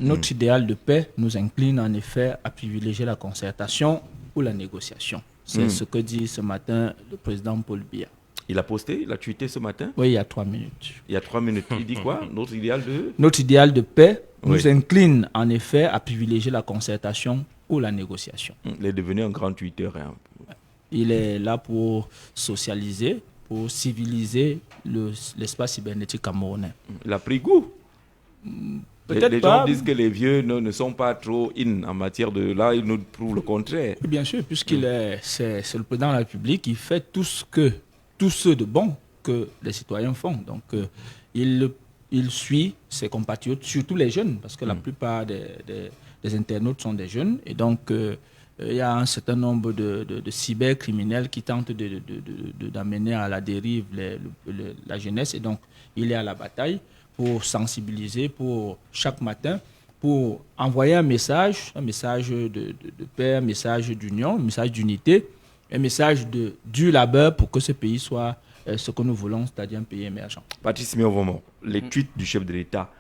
Notre idéal de paix nous incline en effet à privilégier la concertation ou la négociation. C'est ce que dit ce matin le président Paul Biya. Il a posté, il a tweeté ce matin? Oui, il y a 3 minutes. Il y a 3 minutes. Il dit quoi? Notre idéal de paix nous incline en effet à privilégier la concertation ou la négociation. Il est devenu un grand Twitter. Hein. Il est là pour socialiser, pour civiliser l'espace cybernétique camerounais. Il a pris goût. Peut-être les pas. gens disent que les vieux ne sont pas trop in en matière de... Là, ils nous prouvent le contraire. Bien sûr, puisqu'il c'est le président de la République, il fait tout ce de bon que les citoyens font. Donc, il suit ses compatriotes, surtout les jeunes, parce que la plupart des internautes sont des jeunes. Et donc, il y a un certain nombre de cybercriminels qui tentent d'amener à la dérive la jeunesse. Et donc, il est à la bataille pour sensibiliser, pour chaque matin, pour envoyer un message de paix, un message d'union, un message d'unité, un message du labeur pour que ce pays soit ce que nous voulons, c'est-à-dire un pays émergent. Patrice Mion-Vomon, les tweets du chef de l'État,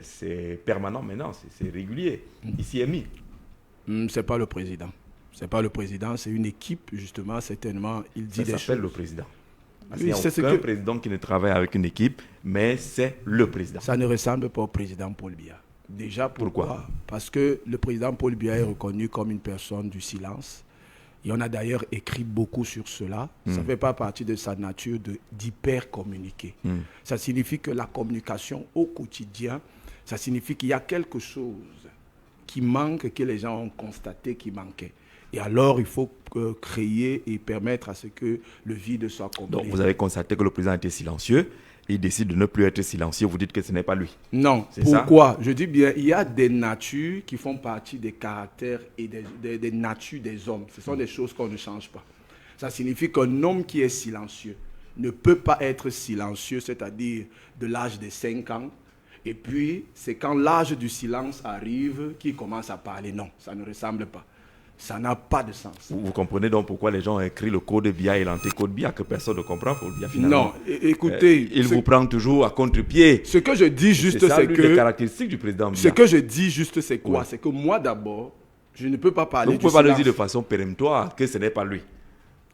c'est permanent maintenant, c'est régulier. Ici est mis. C'est pas le président. C'est pas le président, c'est une équipe, justement, certainement. Il dit des choses. Ça s'appelle le président. Oui, il n'y a aucun président qui ne travaille avec une équipe, mais c'est le président. Ça ne ressemble pas au président Paul Biya. Déjà, pourquoi? Parce que le président Paul Biya est reconnu comme une personne du silence. Et on a d'ailleurs écrit beaucoup sur cela. Ça ne fait pas partie de sa nature d'hyper-communiquer. Ça signifie que la communication au quotidien, ça signifie qu'il y a quelque chose qui manque, que les gens ont constaté qui manquait. Et alors, il faut créer et permettre à ce que le vide soit comblé. Donc, vous avez constaté que le président était silencieux. Il décide de ne plus être silencieux. Vous dites que ce n'est pas lui. Non. Pourquoi? Je dis bien, il y a des natures qui font partie des caractères et des natures des hommes. Ce sont des choses qu'on ne change pas. Ça signifie qu'un homme qui est silencieux ne peut pas être silencieux, c'est-à-dire de l'âge de 5 ans. Et puis, c'est quand l'âge du silence arrive qu'il commence à parler. Non, ça ne ressemble pas. Ça n'a pas de sens. Vous comprenez donc pourquoi les gens ont écrit le code Biya et l'anti-code Biya, que personne ne comprend pour Biya finalement. Non, écoutez... il vous prend toujours à contre-pied. Ce que je dis juste, c'est que... C'est les caractéristiques du président Biya. Ce que je dis juste, c'est quoi? C'est que moi, d'abord, je ne peux pas parler donc, vous ne pouvez pas le dire de façon péremptoire que ce n'est pas lui.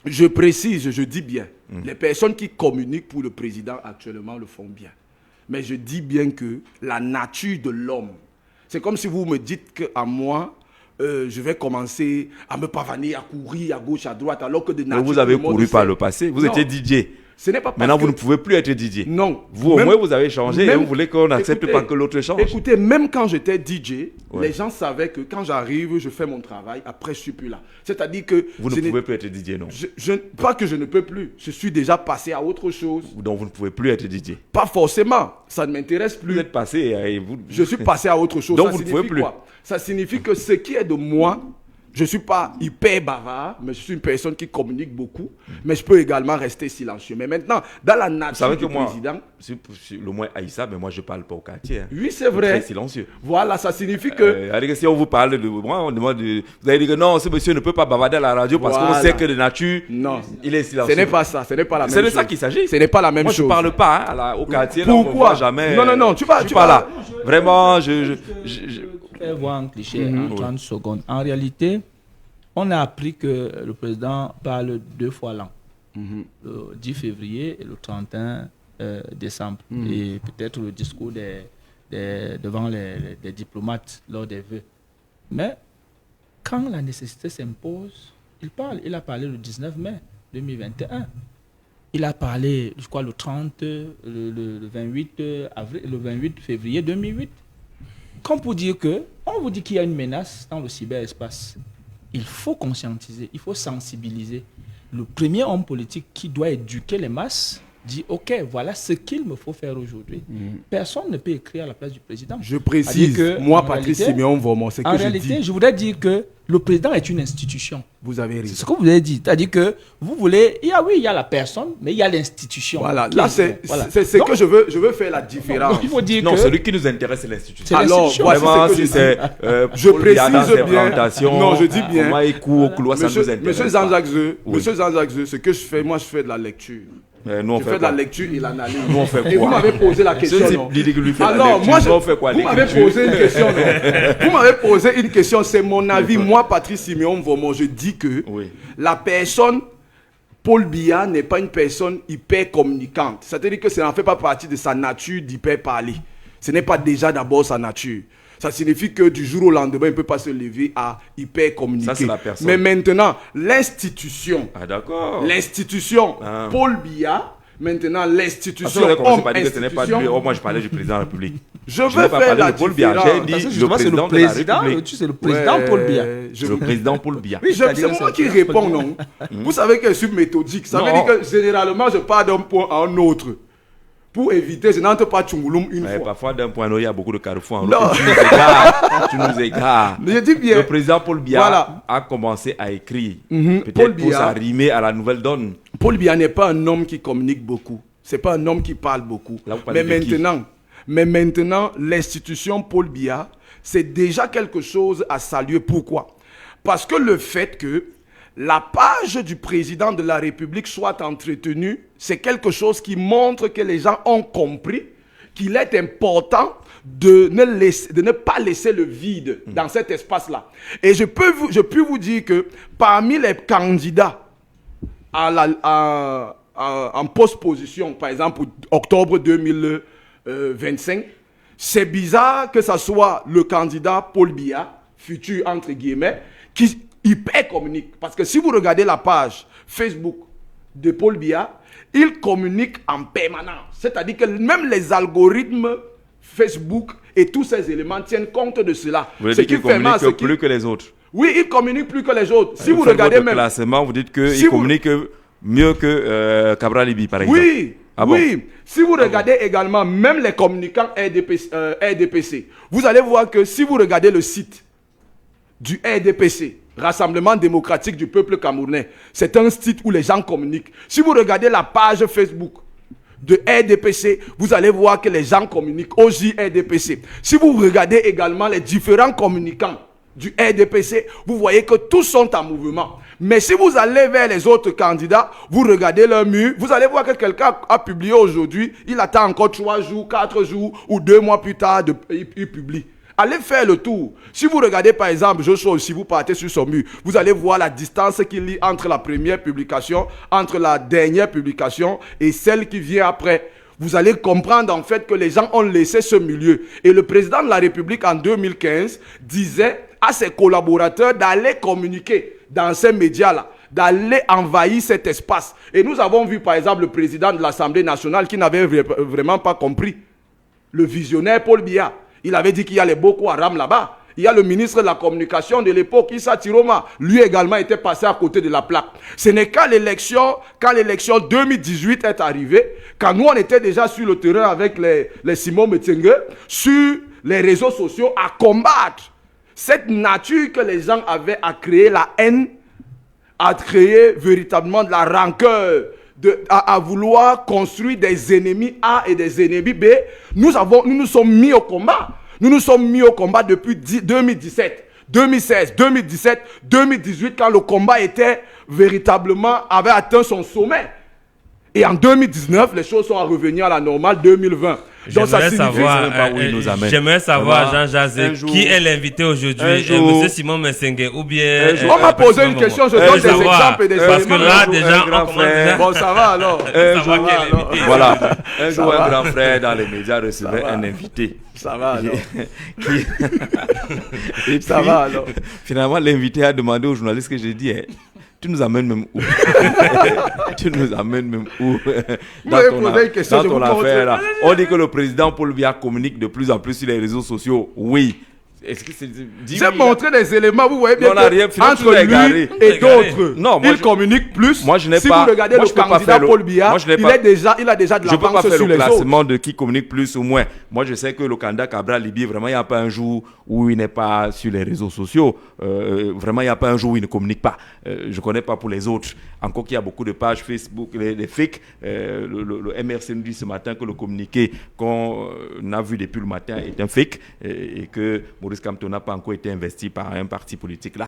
Je précise, je dis bien. Les personnes qui communiquent pour le président actuellement le font bien. Mais je dis bien que la nature de l'homme, c'est comme si vous me dites qu'à moi... je vais commencer à me pavaner, à courir à gauche, à droite, alors que de nature... Mais vous avez couru par le passé, vous étiez DJ. Ce n'est pas parce Maintenant, vous ne pouvez plus être DJ. Non. Vous, au moins, vous avez changé et vous voulez qu'on n'accepte pas que l'autre change. Écoutez, même quand j'étais DJ, les gens savaient que quand j'arrive, je fais mon travail, après je ne suis plus là. C'est-à-dire que... Vous ne pouvez plus être DJ, non? Pas que je ne peux plus. Je suis déjà passé à autre chose. Donc, vous ne pouvez plus être DJ? Pas forcément. Ça ne m'intéresse plus. Vous êtes passé et vous... Je suis passé à autre chose. Donc, vous ne pouvez plus. Ça signifie que ce qui est de moi... Je ne suis pas hyper bavard, mais je suis une personne qui communique beaucoup. Mais je peux également rester silencieux. Mais maintenant, dans la nature du président... Le moins Aïssa, mais moi je ne parle pas au quartier. Hein. Oui, c'est vrai. Très silencieux. Voilà, ça signifie que... si on vous parle de moi, on demande vous allez dire que non, ce monsieur ne peut pas bavarder à la radio parce qu'on sait que de nature, il est silencieux. Ce n'est pas ça, ce n'est pas la même chose. C'est de ça qu'il s'agit. Ce n'est pas la même chose. Moi je ne parle pas au quartier. Pourquoi? Là, on ne voit jamais. Non, tu vas là. Vraiment, Je vais voir un cliché en 30 secondes. En réalité, on a appris que le président parle 2 fois l'an. Le 10 février et le 31 décembre. Et peut-être le discours devant les diplomates lors des vœux. Mais quand la nécessité s'impose, il parle. Il a parlé le 19 mai 2021. Il a parlé, je crois, le 30, le 28 avril, le 28 février 2008. Comme pour dire que, on vous dit qu'il y a une menace dans le cyberespace. Il faut conscientiser, il faut sensibiliser. Le premier homme politique qui doit éduquer les masses dit « Ok, voilà ce qu'il me faut faire aujourd'hui ». Personne ne peut écrire à la place du président. Je précise, moi, Patrice Siméon-Vomon, c'est que je dis... En réalité, je voudrais dire que le président est une institution. Vous avez raison. C'est ce que vous avez dit. C'est-à-dire que vous voulez... Il y a la personne, mais il y a l'institution. Voilà, là, c'est ce que je veux faire la différence. Il faut dire non, celui qui nous intéresse, c'est l'institution. Alors, voici ce que je précise bien. Non, je dis bien. Monsieur Zanzakze, ce que je fais, moi, je fais de la lecture. Nous, je fais de la lecture et l'analyse. Nous, on fait quoi? Et vous m'avez posé la question, non? Alors, moi, vous m'avez posé une question, non? Vous m'avez posé une question, c'est mon avis. Moi, Patrice Siméon Mvomo, je dis que la personne, Paul Biya, n'est pas une personne hyper communicante. C'est-à-dire que ça n'en fait pas partie de sa nature d'hyper parler. Ce n'est pas déjà d'abord sa nature. Ça signifie que du jour au lendemain, il ne peut pas se lever à hyper communiquer. Ça, c'est la personne. Mais maintenant, l'institution, l'institution Paul Biya, maintenant l'institution moi, je parlais du président de la République. Je veux faire la différence. C'est le président, c'est le président Paul Biya. Le président Paul Biya. Oui, c'est moi qui réponds, non? Vous savez que je suis méthodique. Ça veut dire que généralement, je pars d'un point à un autre. Pour éviter, je n'entre pas Tchungouloum une fois. Parfois, d'un point à l'autre, il y a beaucoup de carrefours. Non. Tu nous égares. Je dis bien. Le président Paul Biya a commencé à écrire. Peut-être pour s'arrimer à la nouvelle donne. Paul Biya n'est pas un homme qui communique beaucoup. C'est pas un homme qui parle beaucoup. Là, mais maintenant, l'institution Paul Biya, c'est déjà quelque chose à saluer. Pourquoi? Parce que le fait que la page du président de la République soit entretenue, c'est quelque chose qui montre que les gens ont compris qu'il est important de ne pas laisser le vide dans cet espace-là. Et je peux vous dire que parmi les candidats en post-position, par exemple, octobre 2025, c'est bizarre que ce soit le candidat Paul Biya, futur entre guillemets, qui hyper communique. Parce que si vous regardez la page Facebook de Paul Biya, il communique en permanence. C'est-à-dire que même les algorithmes Facebook et tous ces éléments tiennent compte de cela. Vous voulez dire qu'il communique plus que les autres? Oui, il communique plus que les autres. Si vous regardez même... classement, vous dites qu'il communique mieux que Cabral Libye, par exemple. Oui, oui. Si vous regardez également même les communicants RDPC, vous allez voir que si vous regardez le site du RDPC, Rassemblement démocratique du peuple camerounais, c'est un site où les gens communiquent. Si vous regardez la page Facebook de RDPC, vous allez voir que les gens communiquent. OJ RDPC. Si vous regardez également les différents communicants du RDPC, vous voyez que tous sont en mouvement. Mais si vous allez vers les autres candidats, vous regardez leur mur, vous allez voir que quelqu'un a publié aujourd'hui, il attend encore 3 jours, 4 jours ou 2 mois plus tard, il publie. Allez faire le tour. Si vous regardez par exemple Joshua, si vous partez sur son mur, vous allez voir la distance qu'il y a entre la première publication, entre la dernière publication et celle qui vient après. Vous allez comprendre en fait que les gens ont laissé ce milieu. Et le président de la République en 2015 disait à ses collaborateurs d'aller communiquer dans ces médias-là, d'aller envahir cet espace. Et nous avons vu par exemple le président de l'Assemblée nationale qui n'avait vraiment pas compris. Le visionnaire Paul Biya. Il avait dit qu'il y a les Boko Haram là-bas. Il y a le ministre de la Communication de l'époque, Issa Tiroma. Lui également était passé à côté de la plaque. Ce n'est qu'à l'élection, quand l'élection 2018 est arrivée, quand nous on était déjà sur le terrain avec les Simon Metsengue, sur les réseaux sociaux, à combattre cette nature que les gens avaient à créer la haine, à créer véritablement de la rancœur, à vouloir construire des ennemis A et des ennemis B. Nous nous sommes mis au combat. Nous nous sommes mis au combat depuis 2017, 2016, 2017, 2018, quand le combat avait atteint son sommet. Et en 2019, les choses sont à revenir à la normale 2020. Donc ça signifie... J'aimerais savoir, Jean-Jacques, qui est l'invité aujourd'hui, M. Simon Messengue ou bien... On m'a posé une question, je donne des exemples et des éléments. Parce que là, déjà, on commence déjà... Bon, ça va alors. Voilà. Un jour, un grand frère dans les médias recevait un invité. Ça va alors. Ça va alors. Finalement, l'invité a demandé au journaliste que j'ai dit... Tu nous amènes même où? Tu nous amènes même où? Dans ton affaire là. On dit que le président Paul Biya communique de plus en plus sur les réseaux sociaux. Oui. Est-ce que c'est... J'ai montré des éléments, vous voyez bien que entre lui et d'autres, il communique plus. Moi, je n'ai si pas... vous regardez le candidat Paul Biya, il a déjà de l'avance sur les autres. Je ne peux pas faire le classement de qui communique plus ou moins. Moi, je sais que le candidat Cabral Libye, vraiment, il n'y a pas un jour où il n'est pas sur les réseaux sociaux. Vraiment, il n'y a pas un jour où il ne communique pas. Je ne connais pas pour les autres. Encore qu'il y a beaucoup de pages Facebook, les fakes. Le MRC nous dit ce matin que le communiqué qu'on a vu depuis le matin est un fake et que Maurice Kamto n'a pas encore été investi par un parti politique là.